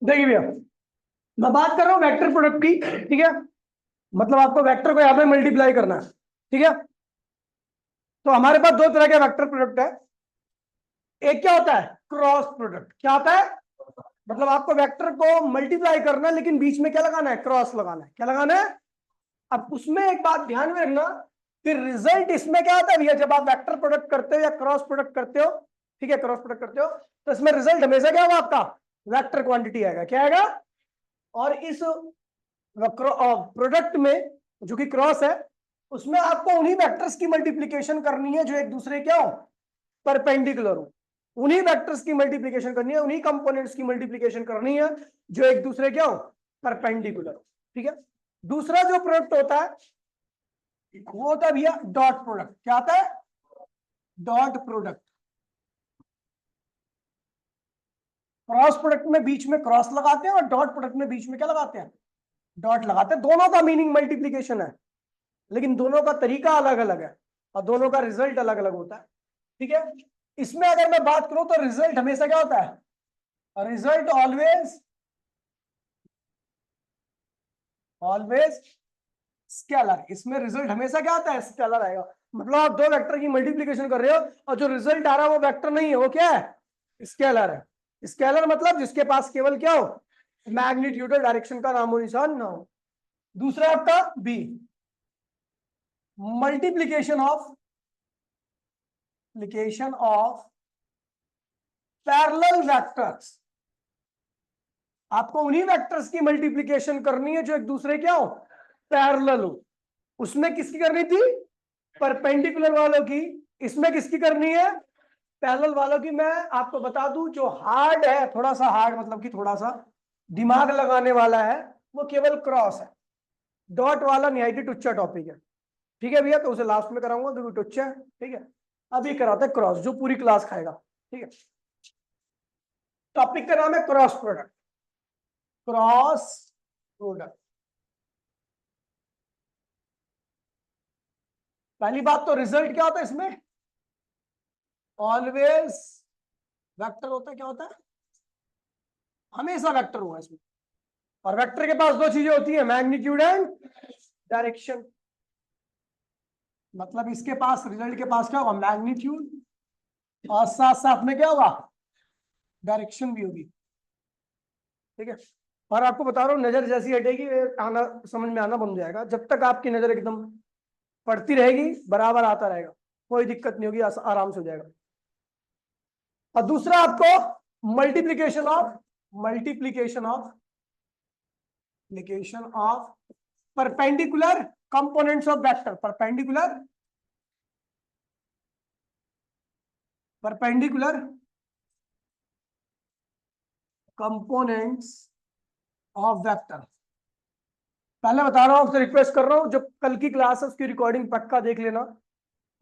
देखिए भैया, मैं बात कर रहा हूँ वेक्टर प्रोडक्ट की। ठीक है, मतलब आपको वेक्टर को यहाँ पे मल्टीप्लाई करना है। ठीक है, तो हमारे पास दो तरह के वेक्टर प्रोडक्ट है। एक क्या होता है, क्रॉस प्रोडक्ट। क्या होता है, मतलब आपको वेक्टर को मल्टीप्लाई करना है लेकिन बीच में क्या लगाना है, क्रॉस लगाना है। क्या लगाना है, अब उसमें एक बात ध्यान में रखना, फिर रिजल्ट इसमें क्या होता है भैया, जब आप वेक्टर प्रोडक्ट करते हो या क्रॉस प्रोडक्ट करते हो, ठीक है, क्रॉस प्रोडक्ट करते हो, तो इसमें रिजल्ट हमेशा क्या होगा, आपका वेक्टर क्वांटिटी आएगा। क्या आएगा, और इस प्रोडक्ट में जो कि क्रॉस है, उसमें आपको उन्हीं वेक्टर्स की मल्टीप्लीकेशन करनी है जो एक दूसरे क्या हो, परपेंडिकुलर हो। उन्हीं वेक्टर्स की मल्टीप्लीकेशन करनी है, उन्हीं कंपोनेंट्स की मल्टीप्लीकेशन करनी है जो एक दूसरे क्या हो, परपेंडिकुलर हो। ठीक है, दूसरा जो प्रोडक्ट होता है वो होता है भैया डॉट प्रोडक्ट। क्या आता है, डॉट प्रोडक्ट। क्रॉस प्रोडक्ट में बीच में क्रॉस लगाते हैं और डॉट प्रोडक्ट में बीच में क्या लगाते हैं, डॉट लगाते हैं। दोनों का मीनिंग मल्टीप्लीकेशन है, लेकिन दोनों का तरीका अलग अलग है और दोनों का रिजल्ट अलग अलग होता है। ठीक है, इसमें अगर मैं बात करूं तो रिजल्ट हमेशा क्या होता है, रिजल्ट ऑलवेज ऑलवेज स्केलर। इसमें रिजल्ट हमेशा क्या आता है, स्केलर आएगा। मतलब आप दो वेक्टर की मल्टीप्लीकेशन कर रहे हो और जो रिजल्ट आ रहा है वो वेक्टर नहीं है, वो क्या है, स्केलर है। स्केलर मतलब जिसके पास केवल क्या हो, मैग्नीट्यूड डायरेक्शन का नामो निशान ना हो। दूसरा आपका B, multiplication of parallel vectors. आपको उन्हीं वेक्टर्स की मल्टीप्लीकेशन करनी है जो एक दूसरे क्या हो, पैरेलल हो। उसमें किसकी करनी थी, परपेंडिकुलर वालों की। इसमें किसकी करनी है, पैरेलल वालों की। मैं आपको बता दूं, जो हार्ड है, थोड़ा सा हार्ड मतलब कि थोड़ा सा दिमाग लगाने वाला है, वो केवल क्रॉस है। डॉट वाला निहायती टुच्चा टॉपिक है। ठीक है भैया, तो उसे लास्ट में कराऊंगा क्योंकि टुच्चा है। ठीक है, अभी कराते हैं क्रॉस, जो पूरी क्लास खाएगा। ठीक है, टॉपिक का नाम है क्रॉस प्रोडक्ट। क्रॉस प्रोडक्ट, पहली बात तो रिजल्ट क्या होता है इसमें, ऑलवेज वेक्टर होता है। क्या होता है, हमेशा वेक्टर हुआ इसमें। और वेक्टर के पास दो चीजें होती है, मैग्नीट्यूड एंड डायरेक्शन। मतलब इसके पास, रिजल्ट के पास क्या होगा, मैग्नीट्यूड और साथ साथ में क्या होगा, डायरेक्शन भी होगी। ठीक है, और आपको बता रहा हूं, नजर जैसी हटेगी आना समझ में आना बन जाएगा। जब तक आपकी नजर एकदम पड़ती रहेगी, बराबर आता रहेगा, कोई दिक्कत नहीं होगी, आराम से हो जाएगा। और दूसरा आपको multiplication of multiplication of multiplication of perpendicular components of vector. Perpendicular components of vector. पहले बता रहा हूं, आपसे रिक्वेस्ट कर रहा हूं, जो कल की क्लास है उसकी रिकॉर्डिंग पक्का देख लेना।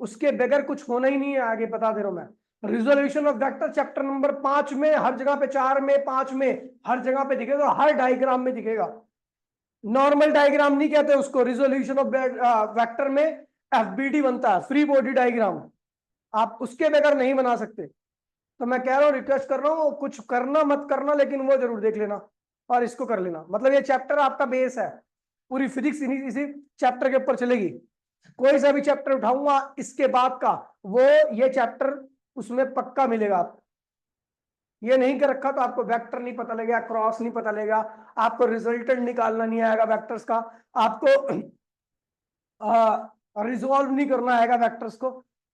उसके बगैर कुछ होना ही नहीं है, आगे बता दे रहा हूं मैं। Resolution of vector chapter number 5 में, हर जगह पे 4 में, 5 में, हर जगह पे दिखेगा, हर डायग्राम में दिखेगा। नॉर्मल डायग्राम नहीं कहते उसको, रिजोल्यूशन ऑफ वेक्टर में एफबीडी बनता है, फ्री बॉडी डायग्राम। आप उसके बगैर नहीं बना सकते। तो मैं कह रहा हूँ, रिक्वेस्ट कर रहा हूँ, कुछ करना मत करना, लेकिन वो जरूर देख लेना और इसको कर लेना। मतलब ये चैप्टर आपका बेस है, पूरी फिजिक्स इसी चैप्टर के ऊपर चलेगी। कोई सा भी चैप्टर उठाऊंगा इसके बाद का, वो ये चैप्टर उसमें पक्का मिलेगा आपको। ये नहीं कर रखा तो आपको वेक्टर नहीं पता लगेगा, क्रॉस नहीं पता लगेगा, आपको रिजल्टेंट निकालना नहीं आएगा वेक्टर्स का, आपको रिजॉल्व नहीं करना आएगा वेक्टर्स को।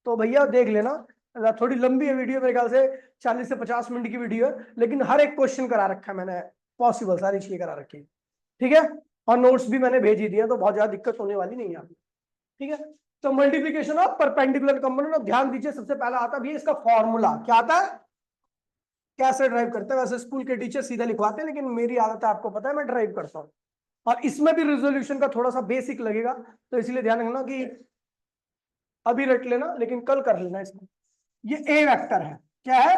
तो भैया देख लेना, थोड़ी लंबी है वीडियो, मेरे ख्याल से 40 से 50 मिनट की वीडियो है, लेकिन हर एक क्वेश्चन करा रखा है मैंने, पॉसिबल सारी चीजें करा रखी है। ठीक है, और नोट्स भी मैंने भेज ही दिया, तो बहुत ज्यादा दिक्कत होने वाली नहीं है आपको। ठीक है, तो मल्टीप्लीकेशन ऑफ परपेंडिकुलर कंपोनेंट, ध्यान दीजिए, सबसे पहला आता है इसका फॉर्मूला। क्या आता है, कैसे ड्राइव करते हैं। वैसे स्कूल के टीचर सीधा लिखवाते हैं, लेकिन मेरी आदत है, आपको पता है, मैं ड्राइव करता हूँ। और इसमें भी रिजोल्यूशन का थोड़ा सा बेसिक लगेगा, तो इसलिए ध्यान रखना कि अभी रट लेना, लेकिन कल कर लेना इसमें। ये ए वेक्टर है, क्या है,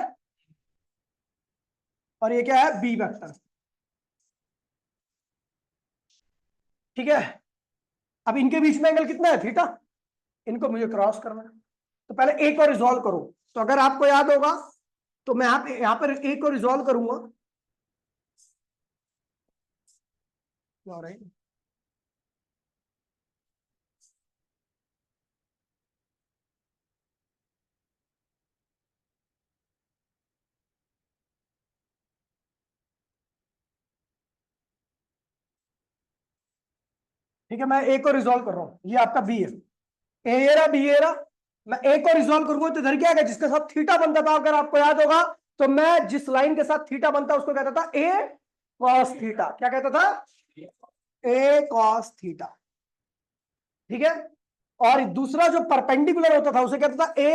और ये क्या है, बी वेक्टर। ठीक है, अब इनके बीच में एंगल कितना है, थीटा। इनको मुझे क्रॉस करना है, तो पहले ए को रिजॉल्व करो। तो अगर आपको याद होगा, तो मैं यहाँ पर ए को रिजॉल्व करूंगा। राइट। ठीक है, मैं एक और रिजॉल्व कर रहा हूं, ये आपका बी है, ए ये रहा, बी ये रहा। मैं एक और रिजॉल्व करूंगा तो इधर क्या है, जिसके साथ थीटा बनता था, अगर आपको याद होगा, तो मैं जिस लाइन के साथ थीटा बनता उसको कहता था ए कॉस थीटा। क्या कहता था? ए कॉस थीटा। ठीक है। और दूसरा जो परपेंडिकुलर होता था उसे कहता था ए,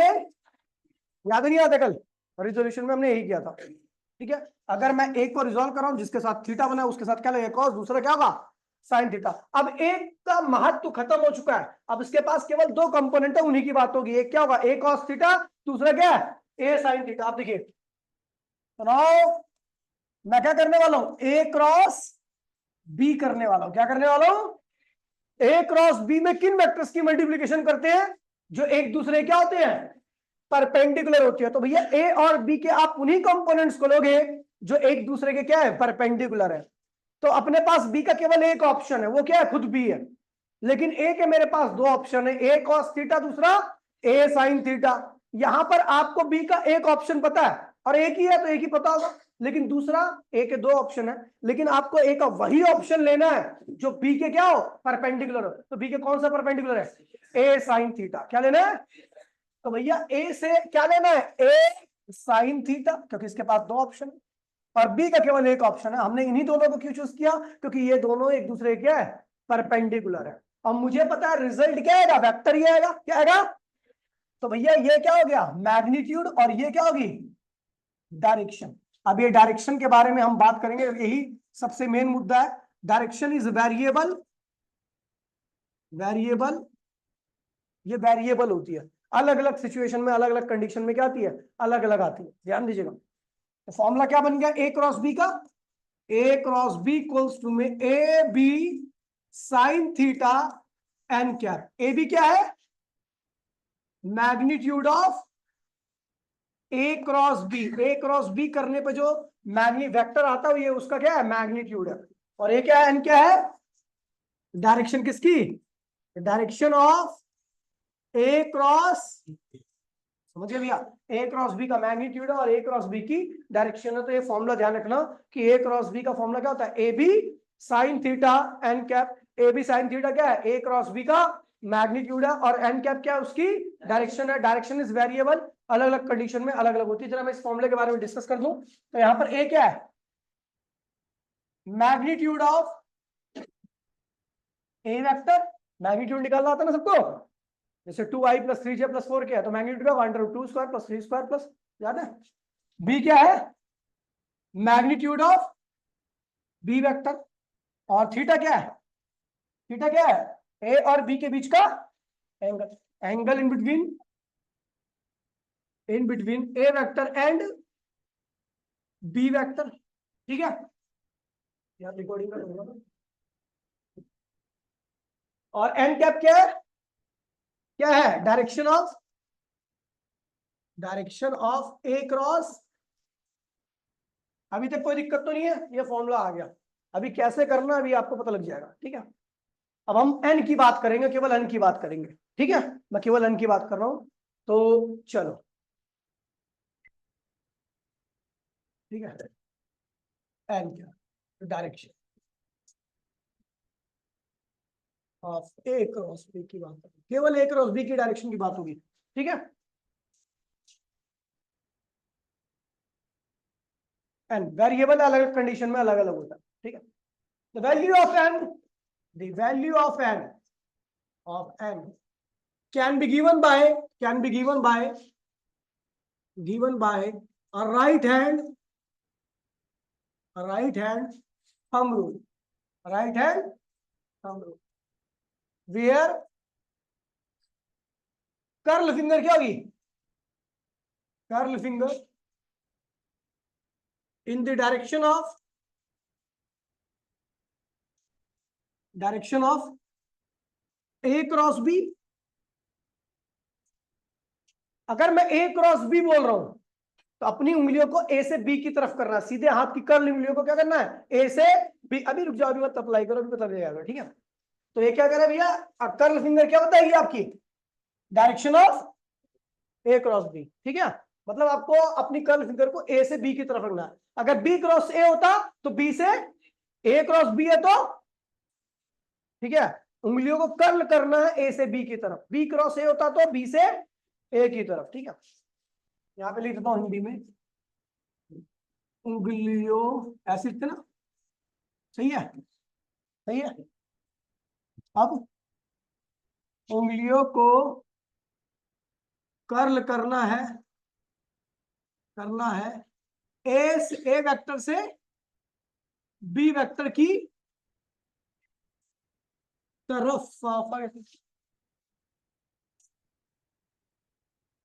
याद नहीं आता कल रिजोल्यूशन में हमने यही किया था। ठीक है, अगर मैं एक को रिजोल्व कर रहा हूं जिसके साथ थीटा बना उसके साथ क्या लगेगा कॉस, दूसरा क्या होगा साइन थीटा। अब एक का महत्व खत्म हो चुका है, अब इसके पास केवल दो कंपोनेंट है, उन्हीं की बात होगी। एक क्या होगा ए कॉस थीटा, दूसरा क्या है ए साइन थीटा। आप देखिए सुनाओ, मैं क्या करने वाला हूं, ए क्रॉस बी करने वाला हूं। क्या करने वाला हूं, ए क्रॉस बी में किन वेक्टर्स की मल्टीप्लीकेशन करते हैं जो एक दूसरे क्या होते हैं, परपेंडिकुलर होती है। तो भैया ए और बी के आप उन्हीं कंपोनेंट्स को लोगे जो एक दूसरे के क्या है, परपेंडिकुलर है। तो अपने पास बी का केवल एक ऑप्शन है, वो क्या है, खुद बी है। लेकिन ए के मेरे पास दो ऑप्शन है, ए कॉस थीटा, दूसरा ए साइन थीटा। यहां पर आपको बी का एक ऑप्शन पता है और एक ही है तो एक ही पता होगा, लेकिन दूसरा ए के दो ऑप्शन है, लेकिन आपको ए का वही ऑप्शन लेना है जो बी के क्या हो, परपेंडिकुलर हो। तो बी के कौन सा परपेंडिकुलर है, ए साइन थीटा। क्या लेना है, तो भैया ए से क्या लेना है, ए साइन थीटा, क्योंकि इसके पास दो ऑप्शन है और बी का केवल एक ऑप्शन है। हमने इन्हीं दोनों को क्यों चूज किया, क्योंकि ये दोनों एक दूसरे के क्या है, परपेंडिकुलर है। अब मुझे पता है रिजल्ट क्या आएगा, वेक्टर ही आएगा। क्या आएगा, तो भैया ये क्या हो गया मैग्नीट्यूड और ये क्या होगी डायरेक्शन। अब ये डायरेक्शन के बारे में हम बात करेंगे, यही सबसे मेन मुद्दा है। डायरेक्शन इज वेरिएबल, वेरिएबल ये वेरिएबल होती है, अलग अलग सिचुएशन में अलग अलग कंडीशन में क्या आती है, अलग अलग आती है, ध्यान दीजिएगा। तो फॉर्मूला क्या बन गया ए क्रॉस बी का, A cross B equals to में A B sine theta N cap. A B क्या है, magnitude of A cross B. A cross B करने पे जो मैग्नी वेक्टर आता है ये उसका क्या है, मैग्नीट्यूड है। और ये क्या है, एन क्या है, डायरेक्शन किसकी, डायरेक्शन ऑफ ए क्रॉस, समझिए भैया, ए क्रॉस बी का मैग्नीट्यूड है और ए क्रॉस बी की डायरेक्शन है। तो ये फॉर्मूला ध्यान रखना कि ए क्रॉस बी का फॉर्मूला क्या होता है, A B sine theta N cap. A B sine theta क्या है, ए क्रॉस बी का मैग्नीट्यूड है और एन कैप क्या है, उसकी डायरेक्शन है। डायरेक्शन इज वेरिएबल, अलग अलग कंडीशन में अलग अलग होती है। जरा मैं इस फॉर्मूले के बारे में डिस्कस कर दूं, तो यहाँ पर ए क्या है, magnitude of A vector, magnitude निकालना आता है ना सबको, जैसे 2i प्लस 3j प्लस 4 क्या है, तो मैग्नीट्यूड का 1/2 स्क्वायर प्लस 3 स्क्वायर प्लस, याद है। बी क्या है, मैग्नीट्यूड ऑफ बी वेक्टर, और थीटा क्या है, थीटा क्या है ए और बी के बीच का angle, angle in between, in between A vector and B vector. ठीक है, यार रिकॉर्डिंग का होगा ना। और एन कैप क्या है, क्या है direction of, direction of A cross. अभी तक कोई दिक्कत तो नहीं है, ये फॉर्मूला आ गया। अभी कैसे करना है अभी आपको पता लग जाएगा। ठीक है, अब हम एन की बात करेंगे, केवल एन की बात करेंगे। ठीक है, मैं केवल एन की बात कर रहा हूं, तो चलो ठीक है। एन क्या, direction of A cross B की बात करें, केवल ए क्रॉस बी की डायरेक्शन की बात होगी। ठीक है, एन वेरिएबल अलग अलग कंडीशन में अलग अलग होता है। ठीक है, the value of N, the value of N can be given by, can be given by, given by a right hand, a right hand thumb rule, right hand thumb rule, where curl finger क्या होगी, curl finger in the direction of a cross b। अगर मैं ए cross B बोल रहा हूं तो अपनी उंगलियों को ए से बी की तरफ करना है, सीधे हाथ की कर्ल उंगलियों को क्या करना है, ए से अभी रुक जाओ, अभी मत अप्लाई करो, अभी बता देगा, ठीक है। तो ये क्या करे भैया, कर्ल फिंगर क्या बताएगी आपकी, direction of A cross B, ठीक है। मतलब आपको अपनी कर्ल फिंगर को ए से बी की तरफ रखना है। अगर बी क्रॉस ए होता तो बी से ए क्रॉस बी है तो, ठीक है, उंगलियों को कर्ल करना है ए से बी की तरफ। बी क्रॉस ए होता तो बी से ए की तरफ, ठीक है। यहां पे लिख देता हूं हिंदी में, उंगलियों ऐसे लिखते ना, सही है, सही है। अब उंगलियों को कर्ल करना है, करना है ए वेक्टर से बी वेक्टर की तरफ,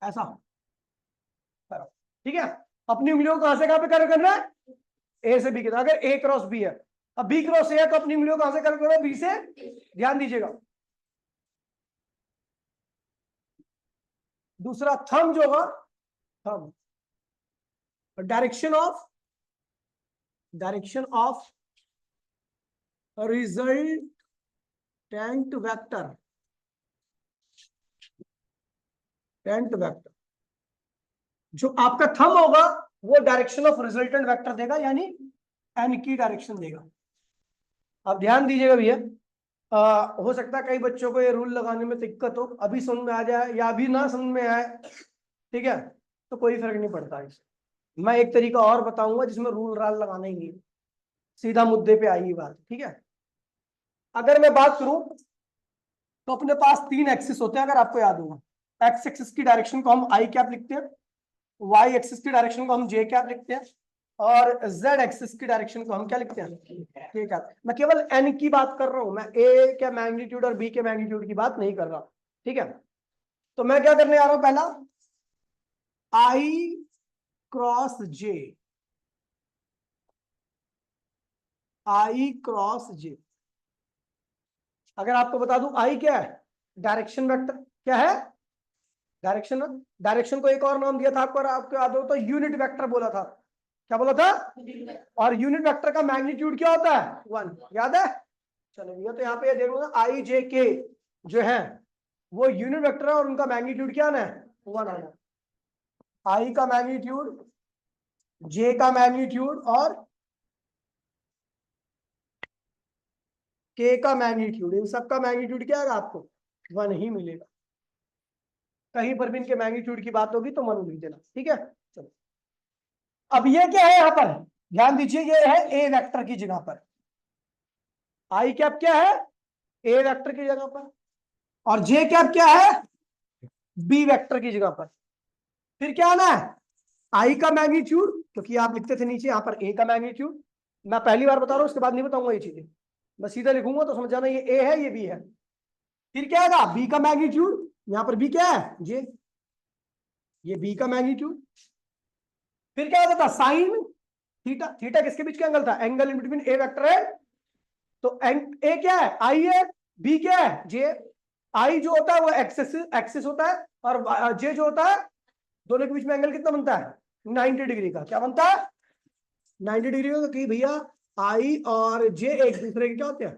ऐसा तरफ, ठीक है। अपनी उंगलियों को कहां से कहां पे कर्ल करना है, ए से बी की तरफ। अगर ए क्रॉस बी है, अब बी क्रॉस ए है, तो अपनी उंगलियों को कहां से कर्ल करो, बी से। ध्यान दीजिएगा, दूसरा थंब जो होगा, thumb direction of resultant vector, जो आपका थंब होगा वो डायरेक्शन ऑफ रिजल्टेंट वेक्टर देगा, यानी एन की डायरेक्शन देगा। अब ध्यान दीजिएगा भैया, हो सकता है कई बच्चों को ये रूल लगाने में दिक्कत हो, अभी समझ में आ जाए या अभी ना समझ में आए, ठीक है, तो कोई फर्क नहीं पड़ता इससे। मैं एक तरीका और बताऊंगा जिसमें रूल राल लगाना ही नहीं, सीधा मुद्दे पे आई बात, ठीक है। अगर मैं बात करूं तो अपने पास 3 एक्सिस होते हैं, अगर आपको याद होगा। एक्स एक्सिस की डायरेक्शन को हम आई कैप लिखते हैं, वाई एक्सिस की डायरेक्शन को हम जे कैप लिखते हैं, और जेड एक्सिस की डायरेक्शन को हम क्या लिखते हैं, ठीक है। मैं केवल एन की बात कर रहा हूं, मैं ए के मैग्नीट्यूड और बी के मैग्नीट्यूड की बात नहीं कर रहा, ठीक है। तो मैं क्या करने आ रहा हूं, पहला आई क्रॉस जे, आई क्रॉस जे। अगर आपको बता दूं आई क्या है, डायरेक्शन वेक्टर, क्या है, डायरेक्शन। डायरेक्शन को एक और नाम दिया था आपको याद हो तो यूनिट वेक्टर बोला था, क्या बोला था, और यूनिट वेक्टर का मैग्नीट्यूड क्या होता है, 1, याद है। चलो भैया, तो यहाँ पे देख लो ना, आई जे के जो है वो यूनिट वेक्टर है और उनका मैग्नीट्यूड क्या है, 1 आना। आई का मैग्नीट्यूड, जे का मैग्नीट्यूड और के का मैग्नीट्यूड, इन सब का मैग्नीट्यूड क्या है आपको, 1 ही मिलेगा। कहीं पर भी इनके मैग्नीट्यूड की बात होगी तो 1 लिख देना, ठीक है। चलो, अब ये क्या है यहाँ पर, ध्यान दीजिए, ये है ए वेक्टर की जगह पर, आई कैप क्या है, ए वेक्टर की जगह पर, और जे कैप क्या है, बी वेक्टर की जगह पर। फिर क्या आना है, आई का मैग्नीट्यूड, क्योंकि आप लिखते थे नीचे यहाँ पर ए का मैग्नीट्यूड, मैं पहली बार बता रहा हूं, उसके बाद नहीं बताऊंगा ये चीजें, मैं सीधा लिखूंगा तो समझ जाना ये ए है ये बी है। फिर क्या आएगा, बी का मैग्नीट्यूड, यहाँ पर बी क्या है, जे, ये बी का मैग्नीट्यूड। फिर क्या होता था, साइन थीटा, थीटा किसके बीच का एंगल था, angle in between A vector है, तो ए क्या है, आई है, बी क्या है, जे। आई जो होता है वो एक्सिस एक्सिस होता है, और जे जो होता है, दोनों के बीच में एंगल कितना बनता है, 90 डिग्री का। क्या बनता है, 90 डिग्री का, कि भैया आई और जे एक दूसरे के क्या होते हैं,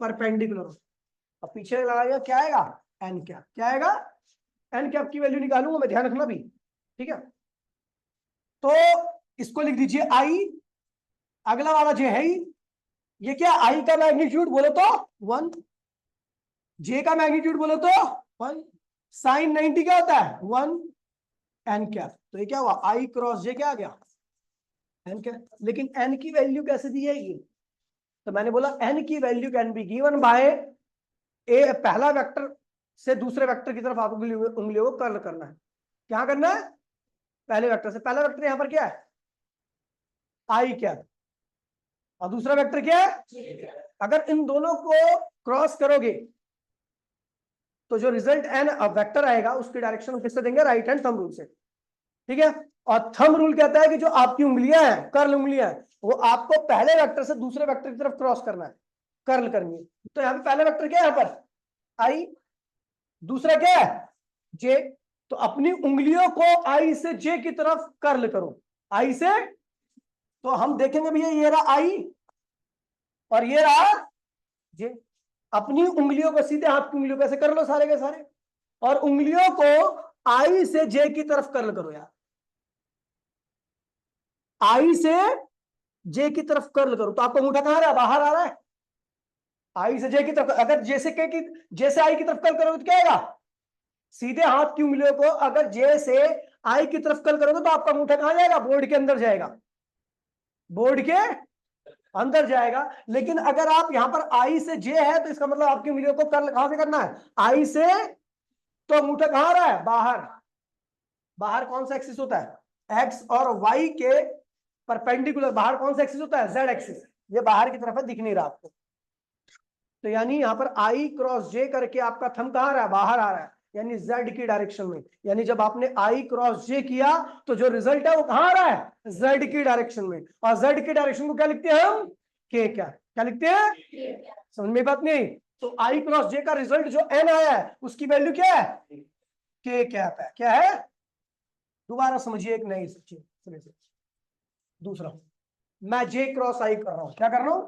परपेंडिकुलर। अब पीछे लगाएगा क्या आएगा, एन कैप, क्या आएगा, एन कैप की वैल्यू निकालूंगा मैं, ध्यान रखना भी, ठीक है। तो इसको लिख दीजिए आई, अगला वाला जे है ही, ये क्या, आई का मैग्नीट्यूड बोलो तो 1, जे का मैग्नीट्यूड बोलो तो 1, साइन 90 क्या होता है 1, एन कैप। तो ये क्या हुआ, आई क्रॉस जे क्या आ गया, एन कैप। लेकिन एन की वैल्यू कैसे दी जाएगी, तो मैंने बोला एन की value can be given by a, पहला वेक्टर से दूसरे वेक्टर की तरफ आपको उंगलियों को कर्ल करना है। क्या करना है, पहले वेक्टर से, पहला वेक्टर यहां पर क्या है, आई कैप, और दूसरा वेक्टर क्या है, अगर इन दोनों को क्रॉस करोगे तो जो रिजल्ट एन वेक्टर आएगा उसकी डायरेक्शन किससे देंगे, राइट हैंड थंब रूल से, ठीक है। और थंब रूल कहता है कि जो आपकी उंगलियां हैं, कर्ल उंगलियां हैं, वो आपको पहले वेक्टर से दूसरे वेक्टर की तरफ क्रॉस करना है, कर्ल करनी है। तो यहाँ पे पहले वेक्टर क्या है, यहाँ पर आई, दूसरा क्या है, जे। तो अपनी उंगलियों को आई से जे की तरफ कर्ल करो, आई से, तो हम देखेंगे भैया ये रहा आई, और ये रहा जे। अपनी उंगलियों को सीधे हाथ की उंगलियों को ऐसे कर लो सारे के सारे, और उंगलियों को आई से जे की तरफ कर्ल करो यार, आई से जे की तरफ कर्ल करो। तो आपका अंगूठा कहां रहा है, बाहर आ रहा है। आई से जे की तरफ, अगर जैसे के की जैसे आई की तरफ कर्ल करोगे तो क्या आएगा, सीधे हाथ की उंगलियों को अगर जे से आई की तरफ कर्ल करोगे तो आपका अंगूठा कहां जाएगा, बोर्ड के अंदर जाएगा, बोर्ड के अंदर जाएगा। लेकिन अगर आप यहां पर आई से जे है तो इसका मतलब आपकी उंगलियों को कर्ल कहां से करना है, आई से। तो अंगूठा कहां रहा है, बाहर। बाहर कौन सा एक्सिस होता है, एक्स और वाई के परपेंडिकुलर। बाहर कौन सा एक्सिस होता है, जेड एक्सिस। ये बाहर की तरफ है, दिख नहीं रहा आपको। तो यानी यहां पर आई क्रॉस जे करके आपका थंब कहां रहा है, बाहर आ रहा है, यानी जेड की डायरेक्शन में। यानी जब आपने आई क्रॉस जे किया तो जो रिजल्ट है वो कहां आ रहा है, जेड की डायरेक्शन में। और जेड की डायरेक्शन को क्या लिखते हैं हम, के। क्या लिखते हैं, समझ में बात नहीं। तो आई क्रॉस जे का रिजल्ट जो एन आया है उसकी वैल्यू क्या है, के कैप है। क्या है, दोबारा समझिए एक नई चीज। दूसरा, मैं जे क्रॉस आई कर रहा हूं, क्या कर रहा हूं।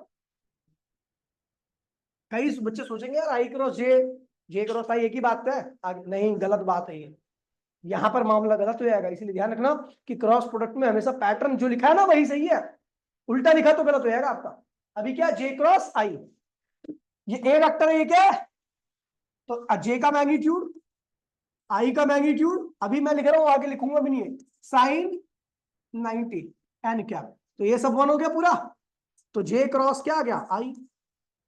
कई बच्चे सोचेंगे यार आई क्रॉस जे, जे क्रॉस आई एक ही बात है। नहीं, गलत बात है ये। यहां पर मामला गलत हो जाएगा, इसीलिए ध्यान रखना कि क्रॉस प्रोडक्ट में हमेशा पैटर्न जो लिखा है ना वही सही है, उल्टा लिखा तो गलत हो जाएगा आपका। अभी क्या, जे क्रॉस आई, ये ए वेक्टर है, ये क्या है, तो जे का मैग्नीट्यूड, आई का मैग्नीट्यूड, अभी मैं लिख रहा हूं, आगे लिखूंगा भी नहीं है, साइन 90 एन कैप। तो ये सब वन हो गया पूरा। तो जे क्रॉस क्या आ गया, आई,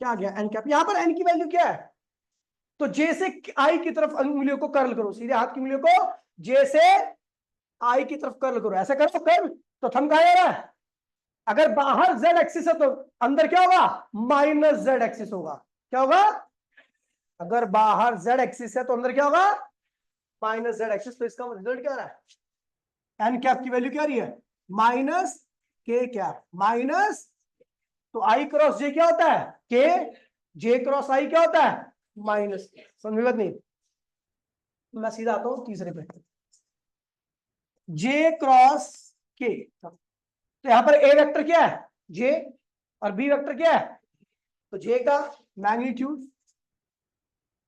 क्या आ गया, एन कैप। यहां पर एन की वैल्यू क्या है, तो जे से आई की तरफ उंगलियों को कर्ल करो, सीधे हाथ की उंगलियों को जे से आई की तरफ कर्ल करो, ऐसा करो कर्ल। तो थंब कहां जा रहा है, अगर बाहर जेड एक्सिस है तो अंदर क्या होगा, माइनस जेड एक्सिस होगा। क्या होगा, अगर बाहर जेड एक्सिस है तो अंदर क्या होगा, माइनस जेड एक्सिस। तो इसका रिजल्ट क्या आ रहा है, एन कैप की वैल्यू क्या आ रही है, माइनस के कैप, माइनस। तो आई क्रॉस जे क्या होता है, के। जे क्रॉस आई क्या होता है, माइनस। समझ बात नहीं। मैं सीधा आता हूं तीसरे पे, जे क्रॉस के। तो यहां पर ए वेक्टर क्या है, जे, और बी वेक्टर क्या है, तो जे का मैग्नीट्यूड,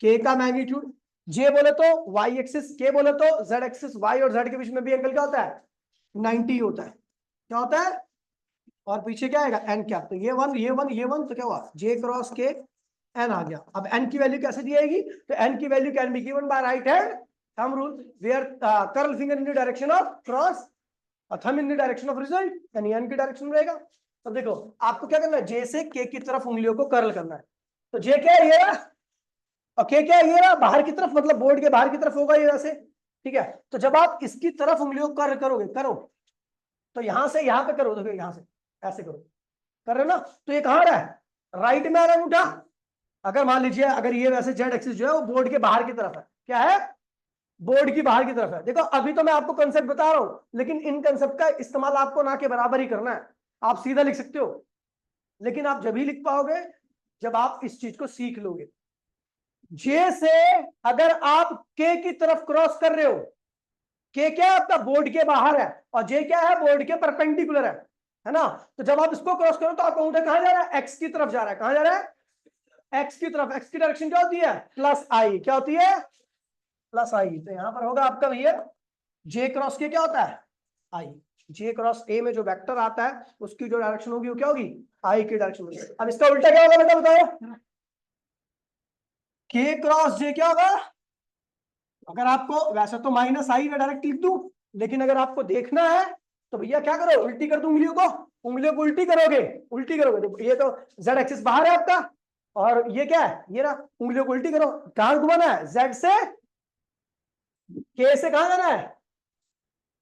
के का मैग्नीट्यूड। जे बोले तो वाई एक्सिस, के बोले तो जेड एक्सिस। वाई और जेड के बीच में भी एंगल क्या होता है, 90 होता है। क्या होता है, और पीछे क्या आएगा, एन कैप। तो ये वन, ये वन, ये वन, तो क्या हुआ, जे क्रॉस के एन आ गया। अब एन की वैल्यू कैसे दी जाएगी, तो एन की value can be given by right hand thumb rule, where curl finger in the direction of cross और thumb in the direction of result, यानी एन की डायरेक्शन में रहेगा। तो देखो आपको क्या करना है, जे से के की तरफ उंगलियों को कर्ल करना है। तो जे क्या है, ये, और के क्या है, ये रहा बाहर की तरफ, मतलब बोर्ड के बाहर की तरफ होगा ये वैसे। ठीक है, तो जब आप इसकी तरफ उंगलियों को कर्ल करोगे, करो, तो यहां से यहां पे करो, देखो यहां से ऐसे करो, कर रहे हो ना। तो ये कहां रहा है, राइट में आ रहा है अंगूठा। अगर मान लीजिए अगर ये वैसे जेड एक्सिस जो है वो बोर्ड के बाहर की तरफ है, क्या है, बोर्ड की बाहर की तरफ है। देखो अभी तो मैं आपको कंसेप्ट बता रहा हूं, लेकिन इन कंसेप्ट का इस्तेमाल आपको ना के बराबर ही करना है। आप सीधा लिख सकते हो, लेकिन आप जब ही लिख पाओगे जब आप इस चीज को सीख लोगे। जे से अगर आप के की तरफ क्रॉस कर रहे हो, के क्या है आपका, बोर्ड के बाहर है, और जे क्या है, बोर्ड के परपेंडिकुलर है ना। तो जब आप इसको क्रॉस करो तो आपका अंगूठा कहां जा रहा है, एक्स की तरफ जा रहा है। कहां जा रहा है, एक्स की तरफ। एक्स की डायरेक्शन क्या होती है, प्लस आई। क्या होती है, प्लस आई। तो यहां पर होगा आपका भैया जे क्रॉस के क्या होता है, आई। जे क्रॉस ए में जो वेक्टर आता है उसकी जो डायरेक्शन होगी वो क्या होगी, आई की डायरेक्शन होगी। अब इसका उल्टा क्या होगा बेटा बताओ, के क्रॉस जे क्या होगा। अगर आपको वैसे तो माइनस आई में डायरेक्ट लिख दूं, लेकिन अगर आपको देखना है तो भैया क्या करो, उल्टी कर दो उंगलियों को, उंगलियों को उल्टी करोगे, उल्टी करोगे तो ये तो जेड एक्सिस बाहर है आपका, और ये क्या है, ये ना, उंगलियों को उल्टी करो। कहां घुमाना है, जेड से, के से कहां जाना है,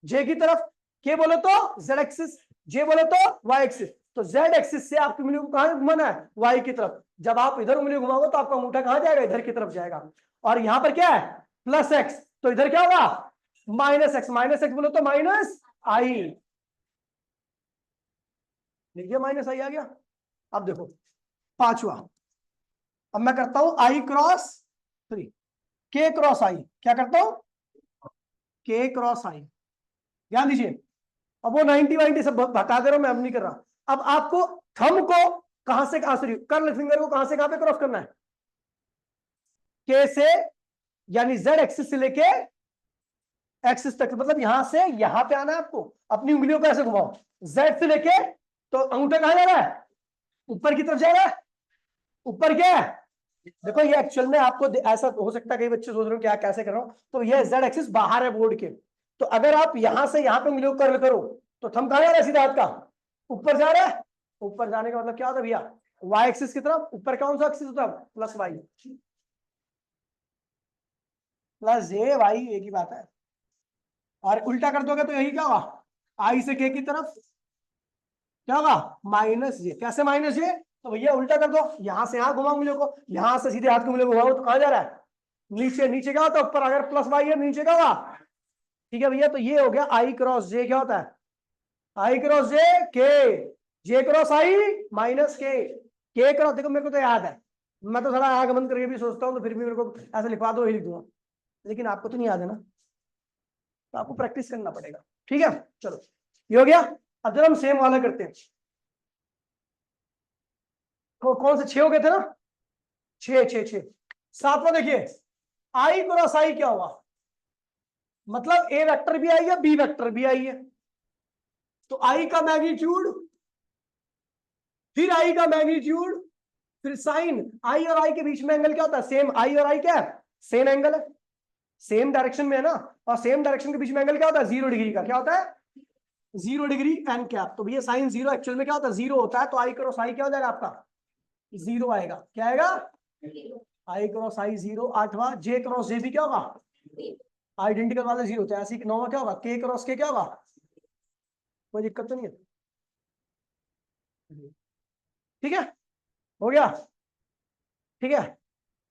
जे की तरफ। के बोले तो जेड एक्सिस, जे बोले तो वाई एक्सिस। तो जेड एक्सिस से आपकी उंगलियों को कहां घुमाना है, वाई की तरफ। जब आप इधर उंगली घुमाओगे तो आपका अंगूठा कहां जाएगा, इधर की तरफ जाएगा। और यहां पर क्या है, प्लस एक्स, तो इधर क्या होगा, माइनस एक्स। माइनस एक्स बोलो तो माइनस आई, लिख माइनस आई आ गया। अब देखो पांचवा, अब मैं करता हूं आई क्रॉस 3, के क्रॉस आई। क्या करता हूं, के क्रॉस आई, ध्यान दीजिए। अब वो 90 वाइंटी सब हटा दे रहा हूं मैं, अब नहीं कर रहा। अब आपको थंब को कहां से कहां से, कर्ल फिंगर को कहां से कहां पे क्रॉस करना है, के से, यानी जेड एक्सिस से लेके एक्सिस तक, मतलब यहां से यहां पे आना है आपको। अपनी उंगलियों को ऐसे घुमाओ, जेड से लेके, तो अंगूठा कहां जा रहा है, ऊपर की तरफ जा रहा है। ऊपर क्या है, देखो ये एक्चुअल में आपको ऐसा हो सकता है, कई बच्चे सोच रहे हो क्या कैसे कर रहा हूं, तो ये जेड एक्सिस बाहर है बोर्ड के। तो अगर आप यहां से यहां पे उंगलियों को कर्ल करो, तो थंब कहां जा रहा है, सीधा हाथ का ऊपर जा रहा है। ऊपर जाने का मतलब क्या होता है भैया, वाई एक्सिस की तरफ। ऊपर कौन सा एक्सिस होता है, प्लस वाई, प्लस जे वाई, एक ही बात है। और उल्टा कर दोगे तो यही क्या होगा, आई से के की तरफ क्या होगा, माइनस जे। कैसे माइनस जे, तो भैया उल्टा कर दो, यहां से यहां घुमाओ उंगलियों को, यहां से सीधे हाथ की उंगलियों को घुमाओ तो कहां जा रहा है, नीचे। नीचे क्या होता है, ऊपर अगर प्लस वाई है, नीचे क्या होगा। ठीक है भैया, तो ये हो गया आई क्रॉस जे। क्या होता है, आई क्रॉस जे के, जे क्रॉस आई माइनस के क्रॉस, देखो मेरे को तो याद है, मैं तो थोड़ा आंख बंद करके भी सोचता हूँ, तो फिर भी मेरे को ऐसे लिखवा दो, वही लिख दूंगा, लेकिन आपको तो नहीं याद है ना, तो आपको प्रैक्टिस करना पड़ेगा। ठीक है, चलो ये हो गया। अब जब हम सेम वाला करते हैं, कौन से 6 हो गए थे ना, 6 6 6। सातवां देखिए, आई क्रॉस आई क्या हुआ, मतलब ए वेक्टर भी आई है, बी वेक्टर भी आई है, तो आई का मैग्नीट्यूड, फिर आई का मैग्नीट्यूड, फिर साइन। आई और आई के बीच में एंगल क्या होता है, सेम। आई और आई क्या है, सेम एंगल है, सेम डायरेक्शन में है ना, और सेम डायरेक्शन के बीच में एंगल क्या होता है, 0 डिग्री का। क्या होता है, 0 डिग्री एन कैप। तो भैया साइन 0 एक्चुअल में क्या होता है, 0 होता है, तो आई क्रॉस आई क्या हो जाएगा आपका, 0 आएगा। क्या आएगा, आई क्रॉस आई 0। आठवां, जे क्रॉस जे भी क्या होगा, आइडेंटिकल वाले 0 होते हैं। ऐसी 9वां क्या होगा, के क्रॉस के क्या होगा, कोई दिक्कत तो नहीं है। ठीक है, हो गया। ठीक है,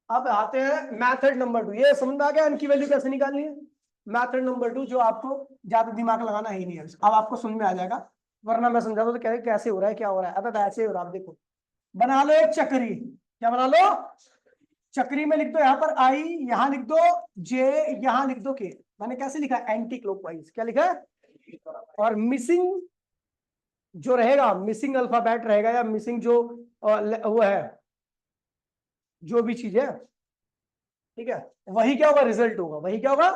अब आते हैं मेथड नंबर 2। ये समझ में आ गया इनकी वैल्यू कैसे निकालनी है। मेथड नंबर 2 जो आपको ज्यादा दिमाग लगाना ही नहीं है, अब आपको समझ में आ जाएगा, वरना मैं समझा दो तो कह कैसे हो रहा है, क्या हो रहा है। अब ऐसे हो रहा है, आप देखो, बना लो एक चक्री। क्या बना लो, चक्री में लिख दो यहाँ पर आई, यहाँ लिख दो जे, यहाँ लिख दो के। मैंने कैसे लिखा, एंटी क्लॉकवाइज। क्या लिखा है, और मिसिंग जो रहेगा, मिसिंग अल्फाबेट रहेगा, या मिसिंग जो वो है, जो भी चीज है, ठीक है, वही क्या होगा, रिजल्ट होगा। वही क्या होगा,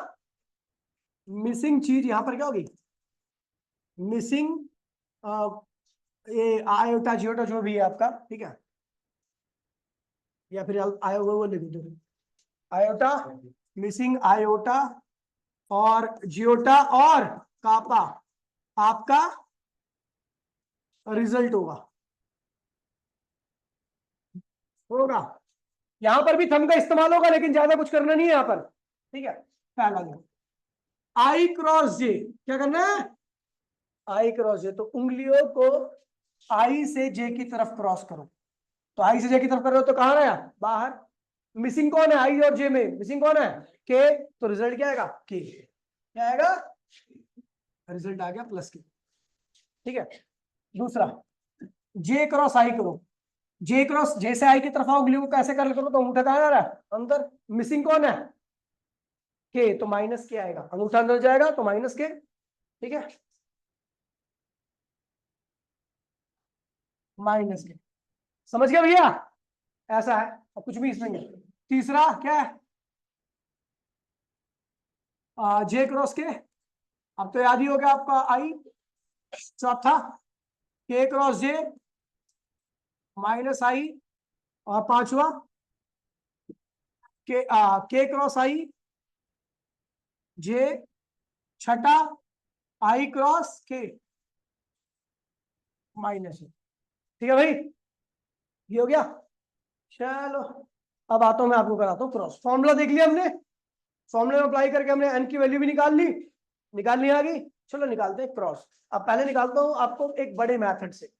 मिसिंग चीज यहां पर क्या होगी, मिसिंग ये आयोटा जियोटा जो भी है आपका, ठीक है, या फिर आयो वो लिख दो, आयोटा, मिसिंग आयोटा और जियोटा और कापा आपका रिजल्ट होगा। होगा, यहां पर भी थंब का इस्तेमाल होगा, लेकिन ज्यादा कुछ करना नहीं है यहां पर। ठीक है, पहला जो आई क्रॉस जे, क्या करना है, आई क्रॉस जे, तो उंगलियों को आई से जे की तरफ क्रॉस करो। तो आई से जे की तरफ कर रहे हो तो कहां आया, बाहर। मिसिंग कौन है, आई और जे में मिसिंग कौन है, के, तो रिजल्ट क्या आएगा, के। क्या आएगा, रिजल्ट आ गया प्लस के। ठीक है, दूसरा, जे क्रॉस आई करो। जे क्रॉस, जे से आई की तरफ आओ, उंगलियों को कैसे कर करो, तो अंगूठा कहां आ रहा है, अंदर। मिसिंग कौन है, के, तो माइनस के आएगा, अंगूठा अंदर जाएगा तो माइनस के। ठीक है, माइनस के, समझ गया भैया, ऐसा है। अब कुछ भी इसमें नहीं। तीसरा क्या है, जे क्रॉस के, अब तो याद ही हो गया आपका आई। चौथा, के क्रॉस जे माइनस आई, और पांचवा के क्रॉस आई जे, छठा आई क्रॉस के माइनस। ठीक है भाई, ये हो गया। चलो, अब आता हूं मैं आपको कराता हूँ क्रॉस। फॉर्मूला देख लिया हमने, फॉर्मूले में अप्लाई करके हमने एन की वैल्यू भी निकाल ली, आ गई। चलो निकालते हैं क्रॉस। अब पहले निकालता हूं आपको एक बड़े मेथड से।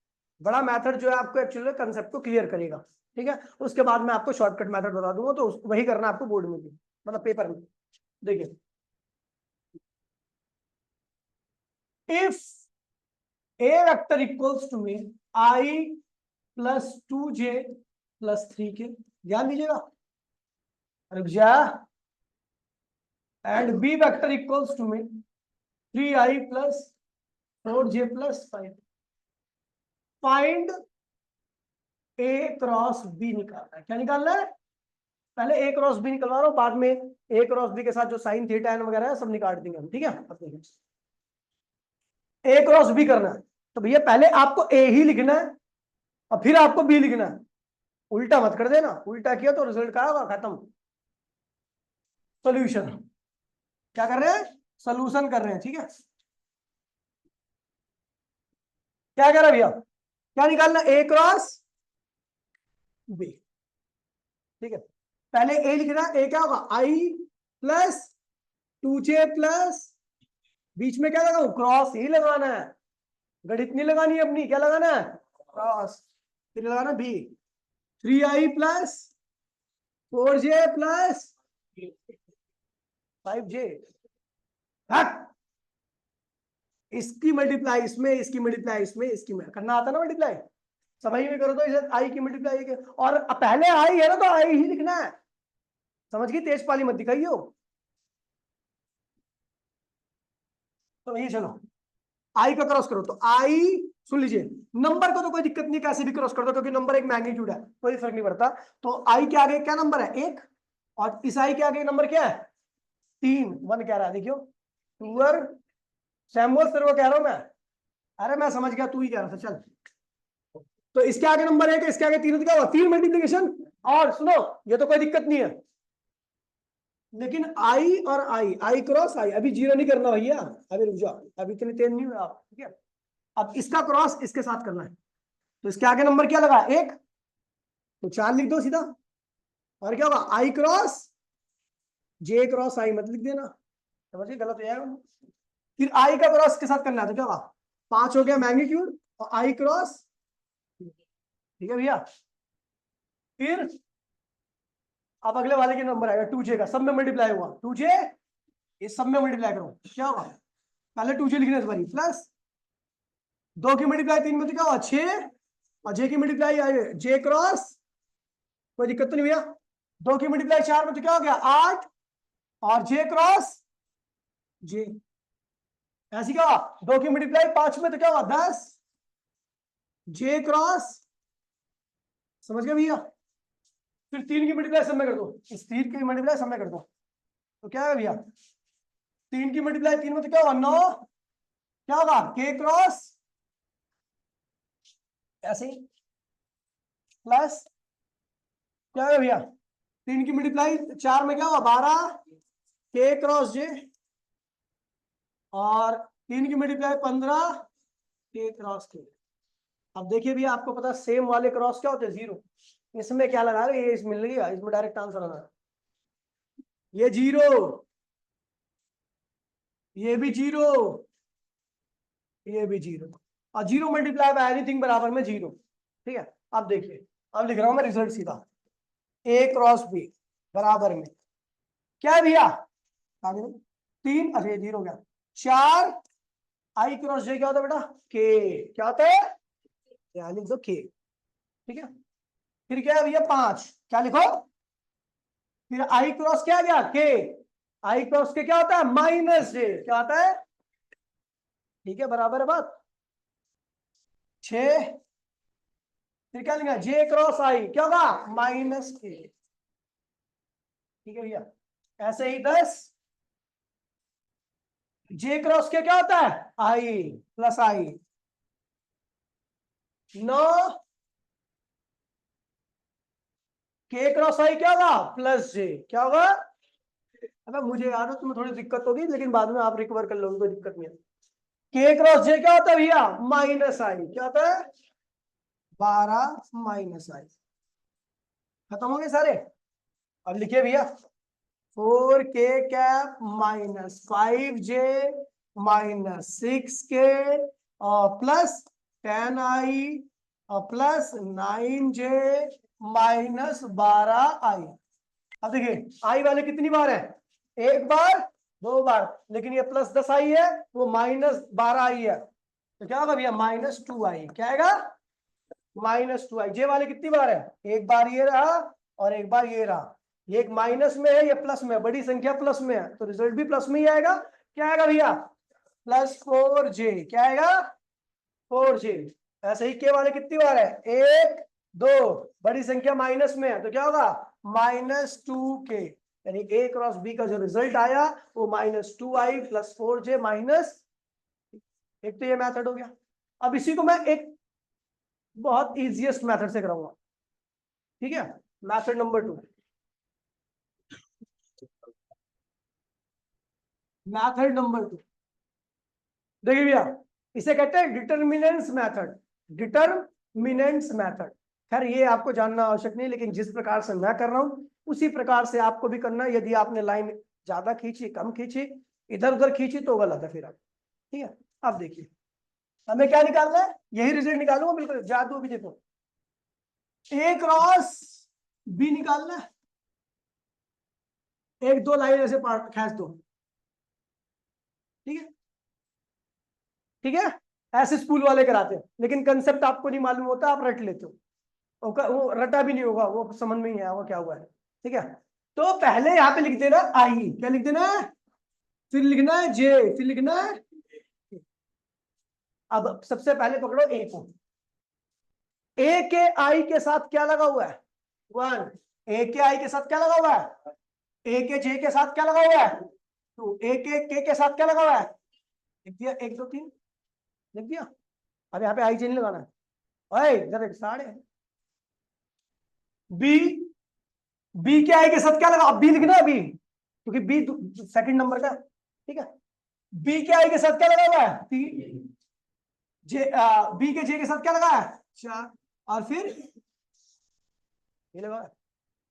बड़ा मेथड जो है आपको एक्चुअली कंसेप्ट को क्लियर करेगा। ठीक है, उसके बाद मैं आपको शॉर्टकट मेथड बता दूंगा, तो वही करना आपको बोर्ड में भी, मतलब पेपर में। देखिए, if A vector equals to में I plus 2j plus 3k, ध्यान दीजिएगा, रुक जा, and B vector equals to में 3i plus 4j plus 5, find A cross B निकालना है। क्या निकालना है? पहले ए क्रॉस बी निकलवा रहा हूं, बाद में ए क्रॉस बी के साथ जो साइन थीटा एन वगैरह है सब निकाल देंगे हम, ठीक है। अब देखिए ए क्रॉस बी करना है, तो भैया पहले आपको ए ही लिखना है और फिर आपको बी लिखना है, उल्टा मत कर देना, उल्टा किया तो रिजल्ट क्या होगा? खत्म। सोल्यूशन क्या कर रहे हैं? सोल्यूशन कर रहे हैं, ठीक है। क्या कह रहा है भैया? क्या निकालना? ए क्रॉस बी, ठीक है। पहले ए लिखना, ए क्या होगा? आई प्लस 2j प्लस, बीच में क्या लगाऊं? क्रॉस ही लगाना है, गणित नहीं लगानी है अपनी, क्या लगाना है? क्रॉस। फिर लगाना B, 3i plus 4j plus 5j। इसकी मल्टीप्लाई इसमें, इसकी मल्टीप्लाई इसमें, इसकी में करना आता ना मल्टीप्लाई, सभी में करो तो इसे आई की मल्टीप्लाई, और पहले आई है ना तो आई ही लिखना है, समझ गई? तेज पाली मत दिखाइयो। तो ये चलो आई का क्रॉस करो, तो आई, सुन लीजिए, नंबर को तो कोई दिक्कत नहीं, कैसे भी क्रॉस कर दो क्योंकि नंबर एक मैग्नीट्यूड है, कोई फर्क नहीं पड़ता। तो आई के आगे क्या नंबर है? 1, और इस आई के आगे नंबर क्या है? 3। 1 कह रहा है, देखियो टूअर सैमुअल सर को कह रहा हूं मैं, अरे मैं समझ गया, तू ही कह रहा था, चल। तो इसके आगे नंबर 1 है, इसके आगे 3 है, तो क्या हुआ? 3 मल्टीप्लीकेशन। और सुनो, ये तो कोई दिक्कत नहीं है, लेकिन आई और आई क्रॉस आई, अभी जीरो नहीं करना भैया, अभी रुक जाओ, अभी इतने तेज नहीं हुए आप, ठीक है। अब इसका क्रॉस इसके साथ करना है, तो इसके आगे नंबर क्या लगा? 1, तो 4 लिख दो सीधा, और क्या होगा? आई क्रॉस जे क्रॉस आई मत लिख देना, समझिए गलत हो जाएगा। फिर आई का क्रॉस के साथ करना है, तो क्या होगा? 5 हो गया मैग्नीट्यूड, और आई क्रॉस, ठीक है भैया। फिर अब अगले वाले के नंबर आएगा 2j का, सब में मल्टीप्लाई हुआ 2j, इस सब में मल्टीप्लाई करो, क्या होगा? पहले 2j लिखने से बनी, प्लस 2 की मल्टीप्लाई 3 में तो क्या हुआ? 6, और जे की मल्टीप्लाई आई जे क्रॉस, कोई दिक्कत तो नहीं भैया। 2 की मल्टीप्लाई 4 में तो क्या हो गया? 8, और जे क्रॉस जे, ऐसी क्या हुआ? 2 की मल्टीप्लाई 5 में तो क्या हुआ? 10, जे क्रॉस, समझ गए भैया। फिर 3 की मल्टीप्लाई सब में कर दो, इस 3 की मल्टीप्लाई सब में कर दो, तो क्या है भैया? 3 की मल्टीप्लाई 3 में तो क्या होगा? 9, क्या होगा? के क्रॉस, ऐसे ही, प्लस क्या है भैया? 3 की मल्टीप्लाई 4 में क्या होगा? 12, के क्रॉस जे, और 3 की मल्टीप्लाई 15, के क्रॉस के। अब देखिए भैया, आपको पता सेम वाले क्रॉस क्या होते हैं? 0। इसमें क्या लगा रहे? ये मिल गया, इसमें डायरेक्ट आंसर आना है, ये 0, ये भी 0, ये भी 0, और 0 मल्टीप्लाई बाय एनीथिंग बराबर में 0, ठीक है। अब देखिए, अब लिख रहा हूं मैं रिजल्ट सीधा, ए क्रॉस बी बराबर में क्या है भैया? 3, अच्छा ये 0 हो गया, 4 आई क्रॉस जे क्या होता है बेटा? के, क्या होता है? यहाँ लिख दो के, ठीक है। फिर क्या है भैया? 5, क्या लिखो? फिर आई क्रॉस क्या आ गया? के, आई क्रॉस के क्या होता है? माइनस जे, क्या होता है? ठीक है, बराबर है बात। 6, फिर क्या लिखा? जे क्रॉस आई क्या होगा? माइनस के, ठीक है भैया। ऐसे ही 10, जे क्रॉस के क्या होता है? आई प्लस आई। 9, के क्रॉस आई क्या होगा? प्लस जे, क्या होगा? अगर मुझे याद है तुम्हें थोड़ी दिक्कत होगी, लेकिन बाद में आप रिकवर कर लोगे, कोई दिक्कत नहीं है। के क्रॉस जे क्या होता है भैया? माइनस आई, क्या होता है? 12 माइनस आई। खत्म हो गए सारे। अब लिखिए भैया, 4k cap minus 5j minus 6k plus 10i plus 9j minus 12i। अब देखिए, आई वाले कितनी बार है? एक बार, 2 बार, लेकिन ये प्लस 10 आई है, वो माइनस 12 आई है, तो क्या होगा भैया? -2i। क्या आएगा? -2i। जे वाले कितनी बार है? एक बार ये रहा, और एक बार ये रहा, ये एक माइनस में है, ये प्लस में है, बड़ी संख्या प्लस में है, तो रिजल्ट भी प्लस में ही आएगा। क्या आएगा भैया? +4j, क्या आएगा? 4j। ऐसे ही के वाले कितनी बार है? 1, दो, बड़ी संख्या माइनस में है तो क्या होगा -2k, यानी a क्रॉस b का जो रिजल्ट आया वो -2i + 4j माइनस, एक तो ये मेथड हो गया। अब इसी को मैं एक बहुत इजीएस्ट मेथड से कराऊंगा, ठीक है। मेथड नंबर 2, मेथड नंबर 2 देखिए भैया, इसे कहते हैं डिटर्मिनेंट्स मेथड, डिटर्मिनेंट्स मेथड। खैर ये आपको जानना आवश्यक नहीं, लेकिन जिस प्रकार से मैं कर रहा हूं उसी प्रकार से आपको भी करना है। यदि आपने लाइन ज्यादा खींची, कम खींची, इधर उधर खींची तो गलत है फिर आप, ठीक है। अब देखिए हमें क्या निकालना है, यही रिजल्ट निकालूंगा, बिल्कुल जादू भी देखो, a क्रॉस b निकालना है। एक दो लाइन ऐसे खींच दो, ठीक है, ठीक है। ऐसे स्कूल वाले कराते हैं, लेकिन कंसेप्ट आपको नहीं मालूम होता, आप रट लेते हो, वो रटा भी नहीं होगा, वो समझ में नहीं आया वो क्या हुआ है, ठीक है। तो पहले यहाँ पे लिख देना आई, क्या लिख देना है, फिर लिखना है जे, फिर लिखना है। अब सबसे पहले पकड़ो ए को, ए के आई के साथ क्या लगा हुआ है 1, ए के आई के साथ क्या लगा हुआ है, ए के जे के साथ क्या लगा हुआ है 2, ए के साथ क्या लगा हुआ है, लिख दिया 1 2 3, लिख दिया। अब यहाँ पे आई जे नहीं लगाना है, ओए इधर एक साढ़े, बी, बी के आई के साथ क्या लगा, अब बी लिखना है बी, क्योंकि बी सेकंड नंबर का, ठीक है। बी के आई के साथ क्या लगा हुआ है 3, जे बी के जे के साथ क्या लगा है 4, और फिर ये लगा,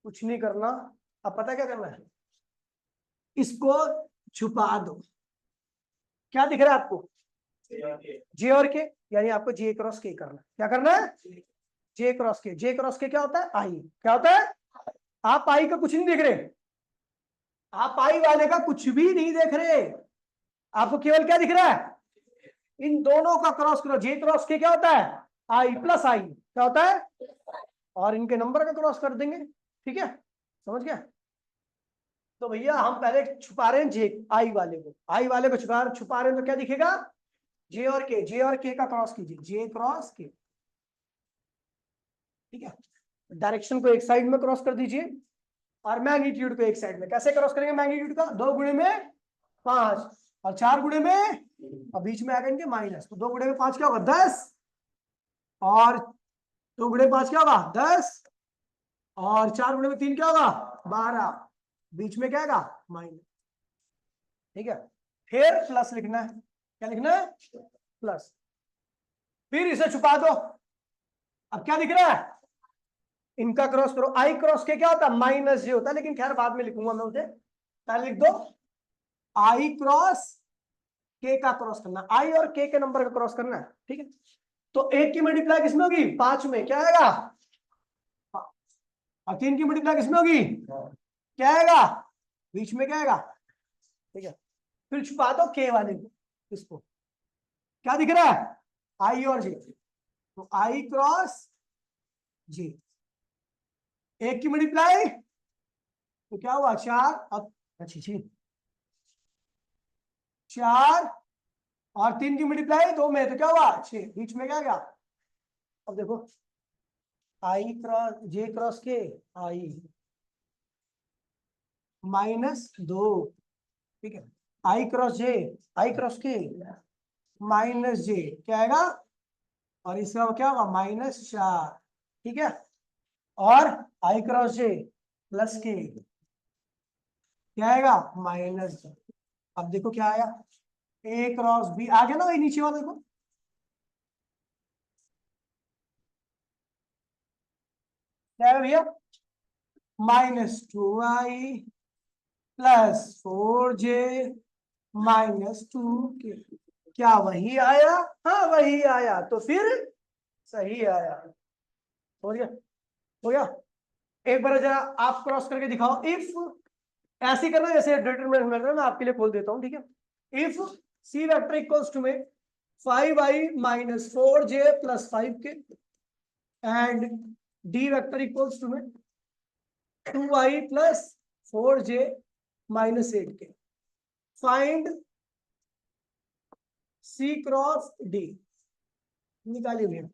कुछ नहीं करना। अब पता क्या करना है, इसको छुपा दो, क्या दिख रहा है आपको, जे और के, यानी आपको जे क्रॉस के करना है। क्या करना है, जे क्रॉस के, जे क्रॉस के क्या होता है आई, क्या होता है, आप आई का कुछ नहीं देख रहे, आप आई वाले का कुछ भी नहीं देख रहे, आपको केवल क्या दिख रहा है, इन दोनों का क्रॉस करो, जे क्रॉस के क्या होता है आई प्लस आई, क्या होता है, और इनके नंबर का क्रॉस कर देंगे, ठीक है, समझ गया। तो भैया हम पहले छुपा रहे हैं जे, आई वाले को, आई वाले को छुपा रहे हैं तो क्या दिखेगा, जे और के, जे और के का क्रॉस कीजिए, जे क्रॉस के, ठीक है। डायरेक्शन को एक साइड में क्रॉस कर दीजिए और मैग्नीट्यूड को एक साइड में। कैसे क्रॉस करेंगे मैग्नीट्यूड का, 2 गुणे में 5 और 4 गुणे में, और बीच में आ जाएंगे माइनस, तो 2 गुणे में 5 क्या होगा 10, और 2 गुणे 5 क्या होगा 10, और 4 गुणे में 3 क्या होगा 12, बीच में क्या आएगा माइनस, ठीक है। फिर प्लस लिखना है, क्या लिखना है प्लस, फिर इसे छुपा दो। अब क्या दिख रहा है, इनका क्रॉस करो, आई क्रॉस के क्या होता है माइनस जे होता है, लेकिन खैर बाद में लिखूंगा मैं उसे, पहले लिख दो आई क्रॉस के का क्रॉस करना, आई और के नंबर का क्रॉस करना है, ठीक है। तो 1 की मल्टीप्लाई किसमें होगी 5 में, क्या आएगा, और 3 की मल्टीप्लाई किसमें होगी, क्या आएगा, बीच में क्या आएगा, ठीक है। फिर छुपा दो के वाले को, इसको क्या दिख रहा है आई और जे, तो आई क्रॉस जे, 1 की मल्टीप्लाई तो क्या हुआ 4, अब अच्छी 4, और 3 की मल्टीप्लाई 2 में तो क्या हुआ 6, बीच में क्या गया, अब देखो आई क्रॉस जे क्रॉस के आई -2, ठीक है, आई क्रॉस जे, आई क्रॉस के -j क्या आएगा, और इसका क्या होगा -4, ठीक है, और आई क्रॉस जे प्लस के क्या आएगा -j। अब देखो क्या आया, ए क्रॉस बी आ गया ना वही नीचे वाले को, क्या है भैया -2i + 4j -2k, क्या वही आया, हाँ वही आया, तो फिर सही आया, हो गया, हो गया। एक बार जरा आप क्रॉस करके दिखाओ, इफ, ऐसे ही करना जैसे डिटरमिनेंट मेथड मैं आपके लिए खोल देता हूं, ठीक है। If C vector equals to में 5i - 4j + 5k and D vector equals to में 2i + 4j - 8k, फाइंड सी क्रॉस डी, निकालिए भैया।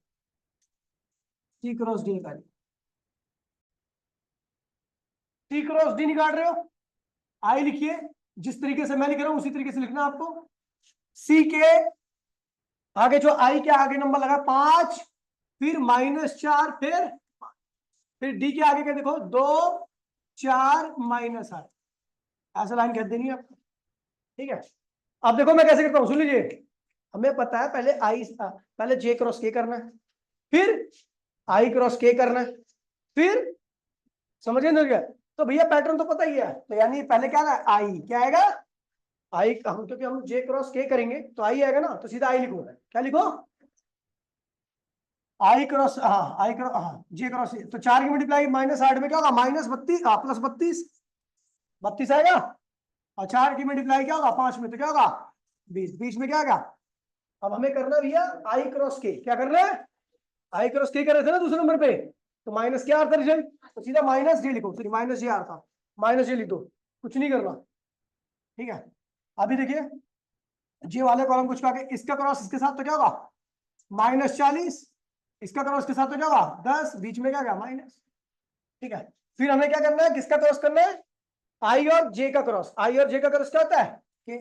टी क्रॉस डी निकालिए। टी क्रॉस डी निकाल रहे हो, आई लिखिए, जिस तरीके से मैं लिख रहा हूं उसी तरीके से लिखना आपको। सी के आगे जो आई के आगे नंबर लगा 5, फिर -4, फिर डी के आगे क्या देखो 2, 4, -8, ऐसा लाइन कह देनी है आपको। ठीक है, अब देखो मैं कैसे करता हूं, सुन लीजिए। हमें पता है पहले जे क्रॉस के करना है, फिर आई क्रॉस के करना है, फिर समझिए ना क्या। तो भैया पैटर्न तो पता ही है, तो यानी पहले क्या है, आई क्या आएगा, आई हम क्योंकि हम जे क्रॉस के करेंगे तो आई आएगा ना, तो सीधा आई लिखो, क्या लिखो, आई क्रॉस, हाँ आई क्रॉस, हाँ जे क्रॉस, तो 4 की मल्टीप्लाई -8 में क्या होगा, -32, +32, 32 आएगा, और 4 की मल्टीप्लाई क्या होगा 5 में, तो क्या होगा 20, 20 में क्या आएगा। अब हमें करना भैया आई क्रॉस के, क्या करना है, आई क्रॉस के कर रहे थे ना दूसरे नंबर पे, तो माइनस क्या आता रिजल्ट, तो सीधा -j लिखो, फिर -j आता, -j लिख दो, कुछ नहीं करना। ठीक है, अभी देखिए जे वाले कॉलम कुछ का इसका क्रॉस इसके साथ तो क्या होगा -40, इसका क्रॉस के साथ तो क्या होगा 10, बीच में क्या गया माइनस। ठीक है, फिर हमें क्या करना है, किसका क्रॉस करना है, आई और जे का क्रॉस, आई और जे का क्रॉस क्या होता है के।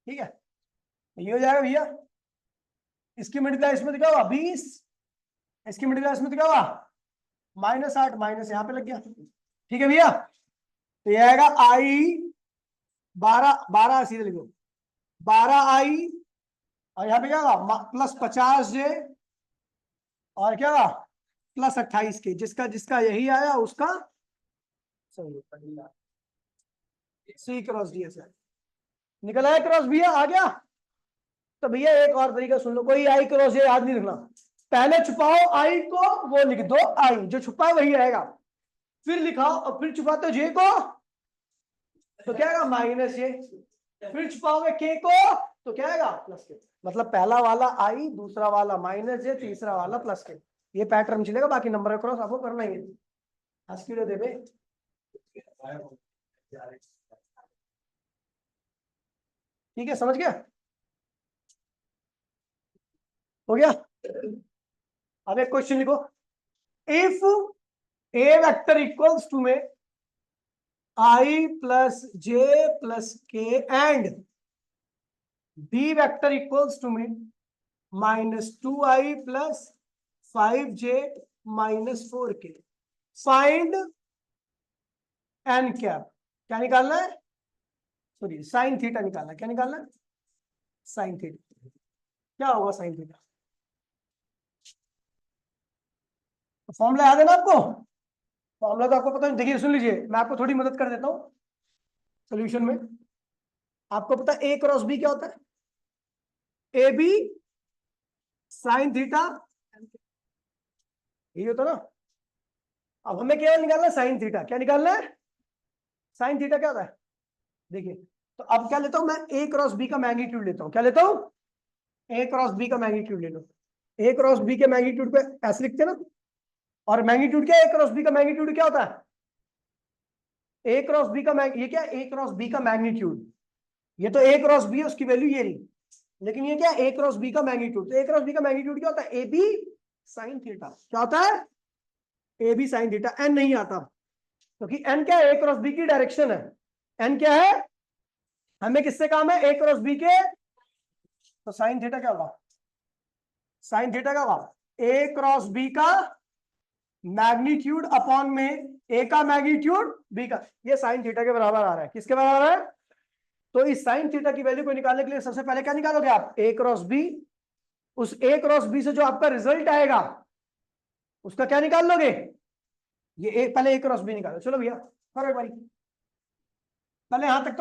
ठीक है, ये हो जाएगा भैया, इसकी मल्टीप्लाई इसमें तो क्या होगा 20, इसकी मल्टीप्लाई इसमें तो क्या होगा -8, माइनस यहाँ पे लग गया। ठीक है भैया, तो ये आएगा आई 12, 12 सीधे लिखो 12 आई, और यहाँ पे क्या होगा +50 जे, और क्या होगा +28 के, जिसका जिसका यही आया उसका सी क्रॉस डी है। निकल आया क्रॉस भैया, आ गया। तो भैया एक और तरीका सुन लो, कोई आई क्रॉस ये याद नहीं रखना, पहले छुपाओ आई को, वो लिख दो आई, जो छुपा है वही आएगा, फिर लिखाओ और फिर छुपाते हो जे को, तो क्या आएगा -जे, फिर छुपाओगे के को तो क्या आएगा +के। मतलब पहला वाला आई, दूसरा वाला -जे, तीसरा वाला +के, ये पैटर्न चलेगा, बाकी नंबर क्रॉस आपको करना ही है। हंस दे बे, ठीक है, समझ गया, हो गया। अब एक क्वेश्चन लिखो, if A vector equals to में I + j + k and B vector equals to me -2i + 5j - 4k, find n cap, क्या निकालना है, सॉरी साइन थीटा निकालना है, क्या निकालना है साइन थीटा, क्या होगा साइन थीटा, फॉर्मूला याद है ना आपको, फॉर्मूला तो आपको पता है, देखिए सुन लीजिए मैं आपको थोड़ी मदद कर देता हूँ सोल्यूशन में। आपको पता है ए क्रॉस बी क्या होता है, ए बी साइन थीटा, यही होता ना। अब हमें क्या निकालना है साइन थीटा, क्या निकालना है साइन थीटा, क्या होता है देखिए। तो अब क्या लेता हूं मैं, ए क्रॉस बी का मैग्नीट्यूड लेता हूं, क्या लेता हूं ए क्रॉस बी का मैग्नीट्यूड ले लो, ए क्रॉस बी के मैग्नीट्यूड पे ऐसे लिखते हैं ना, और मैग्नीट्यूड क्या है, ए क्रॉस बी का मैग्नीट्यूड क्या होता है, ए क्रॉस बी का ये क्या ए क्रॉस बी का मैग्नीट्यूड, ये तो ए क्रॉस बी है उसकी वैल्यू ये रही, लेकिन ये क्या ए क्रॉस बी का मैग्नीट्यूड, तो ए क्रॉस बी का मैग्नीट्यूड क्या होता है ए बी साइन थीटा, क्या होता है A B sine theta, N नहीं आता क्योंकि एन क्या है ए क्रॉस बी की डायरेक्शन है, एन क्या है, हमें किससे काम है ए क्रॉस बी के, तो साइन थीटा क्या होगा, साइन थीटा क्या होगा ए क्रॉस बी का मैग्नीट्यूड अपॉन में ए का मैग्नीट्यूड बी का, ये साइन थीटा के बराबर आ रहा है, किसके बराबर आ रहा है, तो इस साइन थीटा की वैल्यू को निकालने के लिए सबसे पहले क्या निकालोगे आप ए क्रॉस बी, उस ए क्रॉस बी से जो आपका रिजल्ट आएगा उसका क्या निकाल लोगे, ये पहले ए क्रॉस बी निकालो, चलो भैया करो एक बारी, पहले यहां तक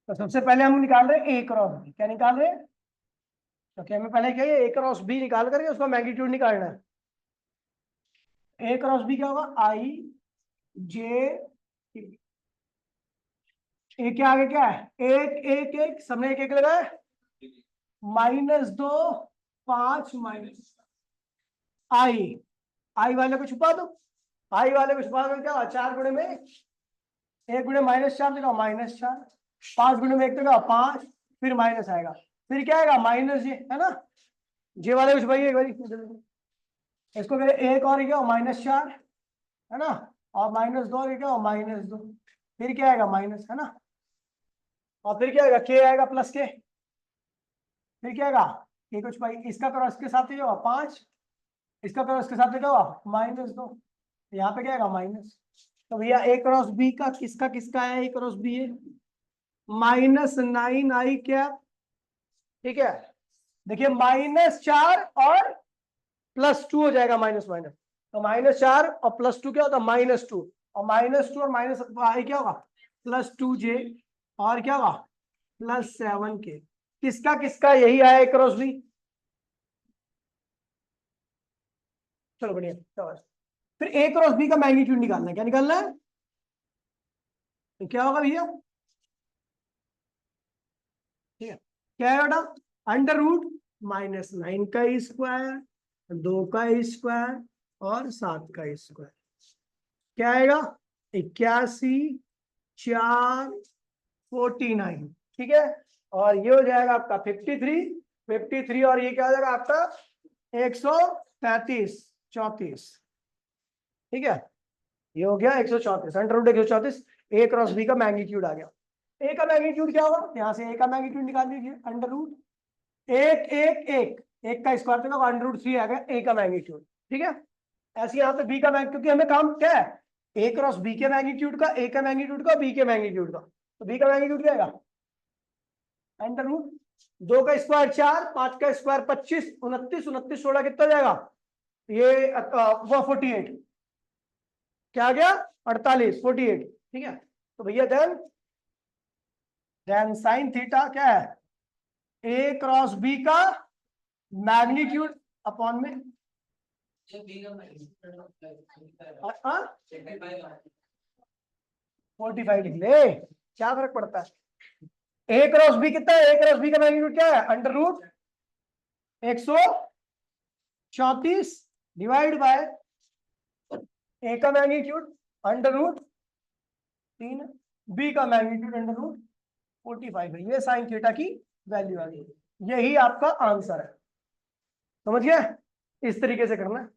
तो सबसे पहले हम निकाल रहे हैं ए क्रॉस बी, क्या निकाल रहे हैं, क्योंकि हमें पहले क्या है ए क्रॉस बी निकाल करके उसका मैग्नीट्यूड निकालना है। ए क्रॉस बी क्या होगा आई जे, ए के आगे क्या है एक एक एक, सबने एक एक लगाया, -2 5 माइनस आई, आई वाले को छुपा दो, आई वाले को छुपा दो, क्या 4 गुणे में 1 गुणे -4 देगा -4, 5 गुणे में 1 देगा 5, फिर माइनस आएगा, फिर क्या आएगा -j है ना, जे वाले कुछ भाई एक बारी इसको करें एक और क्या -4 है ना, और -2 क्या हो -2, फिर क्या आएगा माइनस है ना, और फिर क्या आएगा के आएगा प्लस के, फिर क्या आएगा के कुछ भाई इसका करो इसके साथ क्या होगा 5, इसका करो इसके साथ क्या होगा -2, यहाँ पे क्या आएगा माइनस। तो भैया ए क्रॉस बी का किसका किसका है, ए क्रॉस बी है -9 क्या, ठीक है। देखिए -4 और +2 हो जाएगा माइनस माइनस, तो -4 और +2 क्या होता है -2, और -2 और माइनस आई क्या होगा +2j, और क्या होगा +7k, किसका किसका यही आया ए क्रॉस बी। चलो बढ़िया, चलो फिर ए क्रॉस बी का मैग्नीट्यूड निकालना है, क्या निकालना है, तो क्या होगा भैया, ठीक है, क्या है बेटा √-9 का स्क्वायर, 2 का स्क्वायर और 7 का स्क्वायर, क्या आएगा 81, 4, 49, ठीक है। और ये हो जाएगा आपका 53 और ये क्या हो जाएगा आपका 133, 34, ठीक है। ये हो गया 134, √134, ए क्रॉस बी का मैग्नीट्यूड आ गया। ए का मैग्नीट्यूड क्या होगा, यहाँ से ए का मैग्नीट्यूड निकाल लीजिए, एक का स्क्वायर तो √3 आ गया ए का मैग्नीट्यूड, ठीक है। ऐसे यहाँ पे बी का मैग्नीट्यूड, क्योंकि हमें काम क्या है ए क्रॉस बी के मैग्नीट्यूड का, ए का मैग्नीट्यूड का, बी के मैग्नीट्यूड का, तो बी का मैग्नीट्यूड क्या आएगा √2 का स्क्वायर 4, 5 का स्क्वायर 25, 29, 16 कितना जाएगा ये वो 48, क्या आ गया 48, 48, ठीक है। तो भैया देन साइन थीटा क्या है ए क्रॉस बी का मैग्नीट्यूड अपॉन में 45 लिख ले, क्या फर्क पड़ता है। ए क्रॉस बी कितना है, ए क्रॉस बी का मैग्नीट्यूड क्या है √134 डिवाइड बाय ए का मैग्नीट्यूड √3, बी का मैग्नीट्यूड √45 है। ये साइन थीटा की वैल्यू आ गई, यही आपका आंसर है, समझ गए, इस तरीके से करना है।